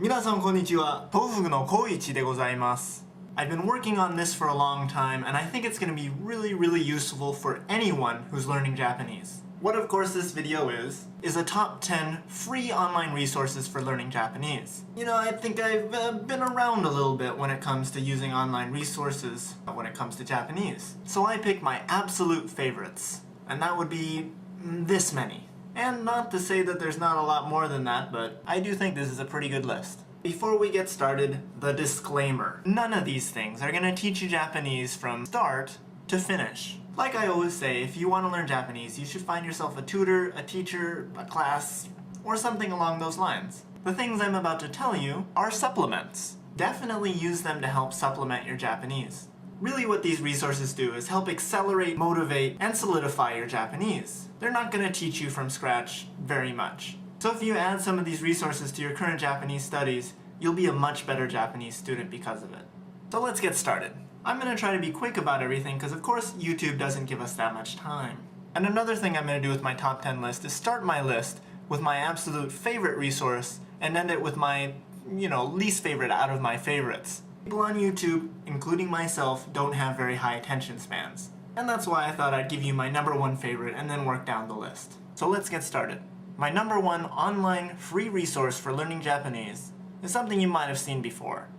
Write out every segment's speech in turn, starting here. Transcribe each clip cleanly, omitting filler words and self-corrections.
皆さんこんにちは。Tofuguの小市でございます。I've been working on this for a long time, and I think it's going to be really useful for anyone who's learning Japanese. What of course this video is a top 10 free online resources for learning Japanese. You know, I think I've been around a little bit when it comes to using online resources when it comes to Japanese. So I picked my absolute favorites, and that would be this many. And not to say that there's not a lot more than that, but I do think this is a pretty good list. Before we get started, the disclaimer. None of these things are going to teach you Japanese from start to finish. Like I always say, if you want to learn Japanese, you should find yourself a tutor, a teacher, a class, or something along those lines. The things I'm about to tell you are supplements. Definitely use them to help supplement your Japanese. Really what these resources do is help accelerate, motivate, and solidify your Japanese. They're not going to teach you from scratch very much. So if you add some of these resources to your current Japanese studies, you'll be a much better Japanese student because of it. So let's get started. I'm going to try to be quick about everything because of course YouTube doesn't give us that much time. And another thing I'm going to do with my top 10 list is start my list with my absolute favorite resource and end it with my, least favorite out of my favorites. People on YouTube, including myself, don't have very high attention spans. And that's why I thought I'd give you my number one favorite and then work down the list. So let's get started. My number one online free resource for learning Japanese is something you might have seen before.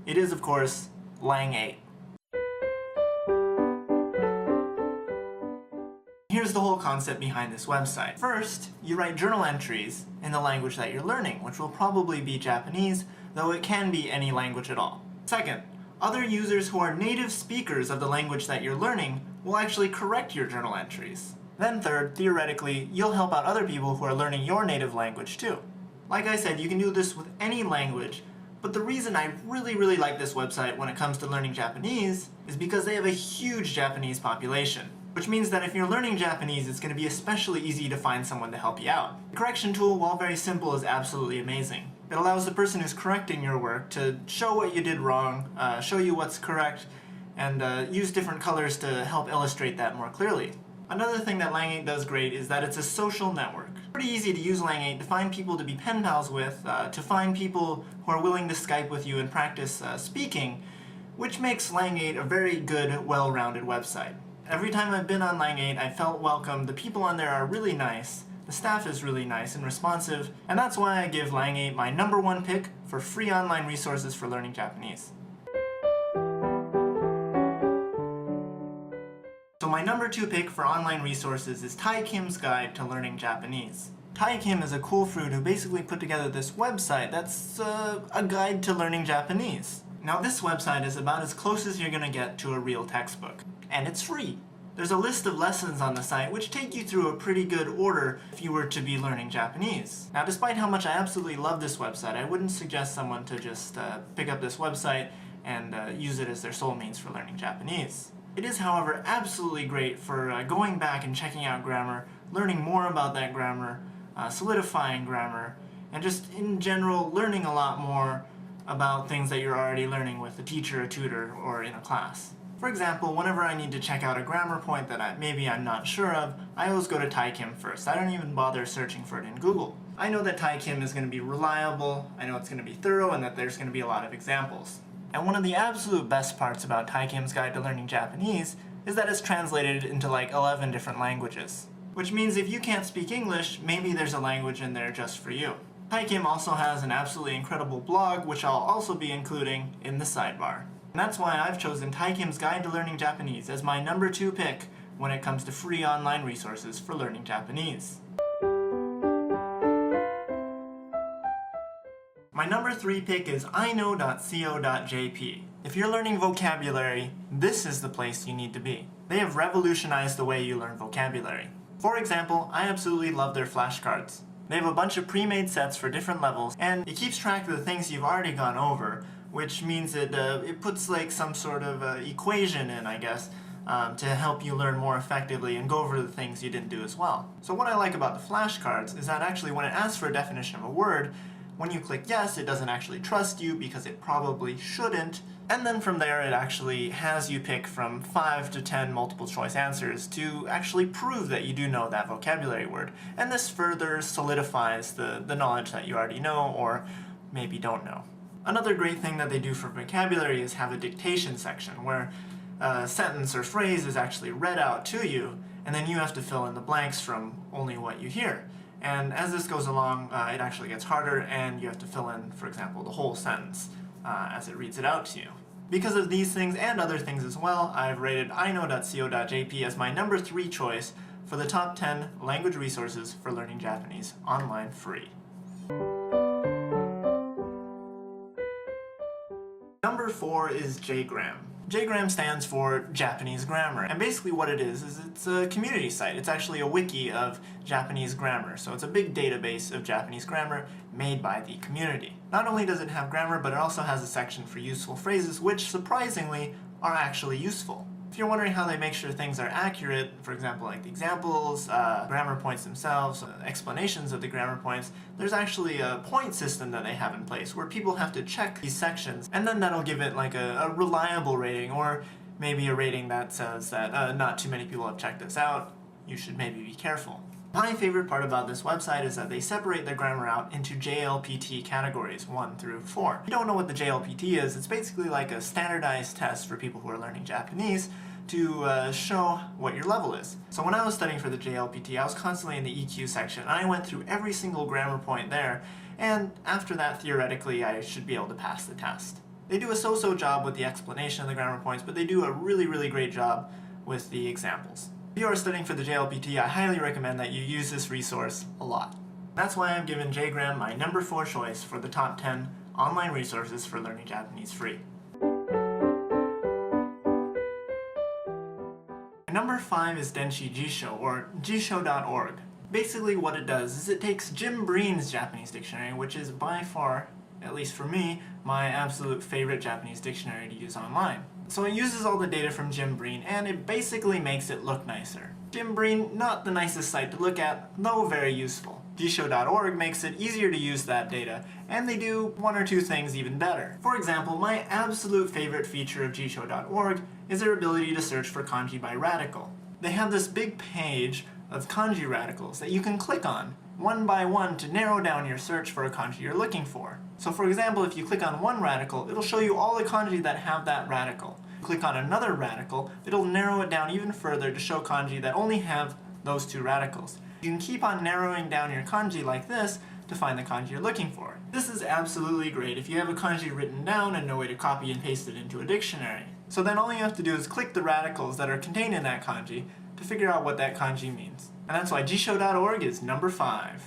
It is, of course, Langa. Here's the whole concept behind this website. First, you write journal entries in the language that you're learning, which will probably be Japanese, though it can be any language at all. Second, other users who are native speakers of the language that you're learning will actually correct your journal entries. Then third, theoretically, you'll help out other people who are learning your native language too. Like I said, you can do this with any language, but the reason I really like this website when it comes to learning Japanese is because they have a huge Japanese population. Which means that if you're learning Japanese, it's going to be especially easy to find someone to help you out. The correction tool, while very simple, is absolutely amazing. It allows the person who's correcting your work to show what you did wrong, show you what's correct, and use different colors to help illustrate that more clearly. Another thing that Lang8 does great is that it's a social network. Pretty easy to use Lang8 to find people to be pen pals with, to find people who are willing to Skype with you and practice speaking, which makes Lang8 a very good, well-rounded website. Every time I've been on Lang8, I felt welcome. The people on there are really nice, the staff is really nice and responsive, and that's why I give Lang8 my number one pick for free online resources for learning Japanese. So my number two pick for online resources is Tai Kim's Guide to Learning Japanese. Tai Kim is a cool fruit who basically put together this website that's a guide to learning Japanese. Now this website is about as close as you're gonna get to a real textbook. And it's free. There's a list of lessons on the site which take you through a pretty good order if you were to be learning Japanese. Now despite how much I absolutely love this website, I wouldn't suggest someone to just pick up this website and use it as their sole means for learning Japanese. It is, however, absolutely great for going back and checking out grammar, learning more about that grammar, solidifying grammar, and just in general learning a lot more about things that you're already learning with a teacher, a tutor, or in a class. For example, whenever I need to check out a grammar point that I'm not sure of, I always go to Tai Kim first. I don't even bother searching for it in Google. I know that Tai Kim is going to be reliable, I know it's going to be thorough, and that there's going to be a lot of examples. And one of the absolute best parts about Tai Kim's Guide to Learning Japanese is that it's translated into like 11 different languages. Which means if you can't speak English, maybe there's a language in there just for you. Tai Kim also has an absolutely incredible blog, which I'll also be including in the sidebar. And that's why I've chosen Tai Kim's Guide to Learning Japanese as my number two pick when it comes to free online resources for learning Japanese. My number three pick is IKnowJP. If you're learning vocabulary, this is the place you need to be. They have revolutionized the way you learn vocabulary. For example, I absolutely love their flashcards. They have a bunch of pre-made sets for different levels, and it keeps track of the things you've already gone over, which means that it puts like some sort of equation in, I guess, to help you learn more effectively and go over the things you didn't do as well. So what I like about the flashcards is that actually when it asks for a definition of a word, when you click yes, it doesn't actually trust you because it probably shouldn't, and then from there it actually has you pick from 5 to 10 multiple choice answers to actually prove that you do know that vocabulary word, and this further solidifies the knowledge that you already know, or maybe don't know. Another great thing that they do for vocabulary is have a dictation section where a sentence or phrase is actually read out to you, and then you have to fill in the blanks from only what you hear. And as this goes along, it actually gets harder, and you have to fill in, for example, the whole sentence as it reads it out to you. Because of these things and other things as well, I've rated IKnowJP as my number 3 choice for the top 10 language resources for learning Japanese online free. Number 4 is JGram. JGram stands for Japanese Grammar, and basically what it is it's a community site. It's actually a wiki of Japanese grammar, so it's a big database of Japanese grammar made by the community. Not only does it have grammar, but it also has a section for useful phrases, which surprisingly are actually useful. If you're wondering how they make sure things are accurate, for example like the examples, grammar points themselves, explanations of the grammar points, there's actually a point system that they have in place where people have to check these sections, and then that'll give it like a reliable rating, or maybe a rating that says that not too many people have checked this out, you should maybe be careful. My favorite part about this website is that they separate their grammar out into JLPT categories 1 through 4. If you don't know what the JLPT is, it's basically like a standardized test for people who are learning Japanese to show what your level is. So when I was studying for the JLPT, I was constantly in the EQ section, and I went through every single grammar point there, and after that, theoretically, I should be able to pass the test. They do a so-so job with the explanation of the grammar points, but they do a really, really great job with the examples. If you are studying for the JLPT, I highly recommend that you use this resource a lot. That's why I've given JGram my number 4 choice for the top 10 online resources for learning Japanese free. Number 5 is Denshi Jisho, or jisho.org. Basically what it does is it takes Jim Breen's Japanese dictionary, which is by far, at least for me, my absolute favorite Japanese dictionary to use online. So it uses all the data from Jim Breen, and it basically makes it look nicer. Jim Breen, not the nicest site to look at, though very useful. Jisho.org makes it easier to use that data, and they do 1 or 2 things even better. For example, my absolute favorite feature of jisho.org is their ability to search for kanji by radical. They have this big page of kanji radicals that you can click on, one by one, to narrow down your search for a kanji you're looking for. So for example, if you click on one radical, it'll show you all the kanji that have that radical. Click on another radical, it'll narrow it down even further to show kanji that only have those 2 radicals. You can keep on narrowing down your kanji like this to find the kanji you're looking for. This is absolutely great if you have a kanji written down and no way to copy and paste it into a dictionary. So then all you have to do is click the radicals that are contained in that kanji to figure out what that kanji means. And that's why jisho.org is number 5.